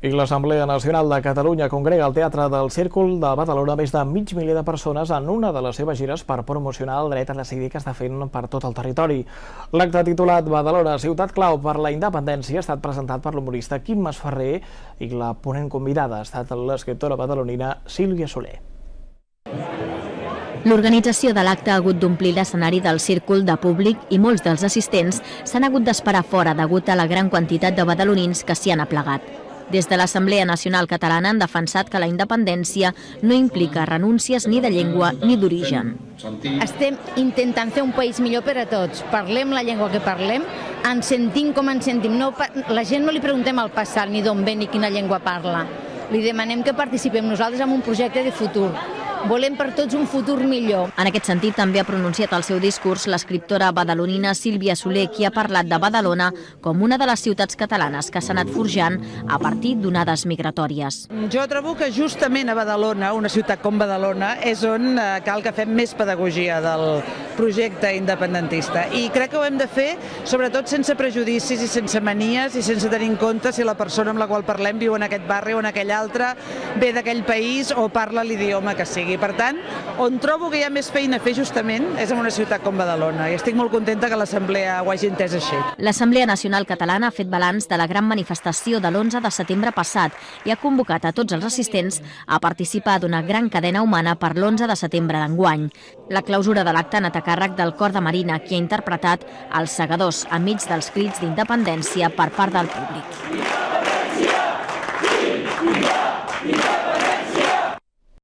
I l'Assemblea Nacional de Catalunya congrega al Teatre del Círcul de Badalona més de 500.000 de persones en una de les seves gires per promocionar el dret a decidir que està fent per tot el territori. L'acte titulat Badalona, ciutat clau per la independència, ha estat presentat per l'humorista Quim Masferrer i la ponent convidada ha estat l'escriptora badalonina Sílvia Soler. L'organització de l'acte ha hagut d'omplir l'escenari del círcul de públic i molts dels assistents s'han hagut d'esperar fora degut a la gran quantitat de badalonins que s'hi han aplegat. Des de l'Assemblea Nacional Catalana han defensat que la independència no implica renúncies ni de llengua ni d'origen. Estem intentant fer un país millor per a tots. Parlem la llengua que parlem, ens sentim com ens sentim. La gent no li preguntem al passat ni d'on ve ni quina llengua parla. Li demanem que participem nosaltres en un projecte de futur. Volem per tots un futur millor. En aquest sentit, també ha pronunciat el seu discurs l'escriptora badalonina Sílvia Soler, qui ha parlat de Badalona com una de les ciutats catalanes que s'ha anat forjant a partir d'onades migratòries. Jo trobo que justament a Badalona, una ciutat com Badalona, és on cal que fem més pedagogia del projecte independentista. I crec que ho hem de fer, sobretot sense prejudicis i sense manies i sense tenir en compte si la persona amb la qual parlem viu en aquest barri o en aquell altre, ve d'aquell país o parla l'idioma que sigui. Per tant, on trobo que hi ha més feina a fer justament és en una ciutat com Badalona i estic molt contenta que l'Assemblea ho hagi entès així. L'Assemblea Nacional Catalana ha fet balanç de la gran manifestació de l'11 de setembre passat i ha convocat a tots els assistents a participar d'una gran cadena humana per l'11 de setembre d'enguany. La clausura de l'acte ha anat a càrrec del Cor de Marina, qui ha interpretat Els Segadors enmig dels crits d'independència per part del públic.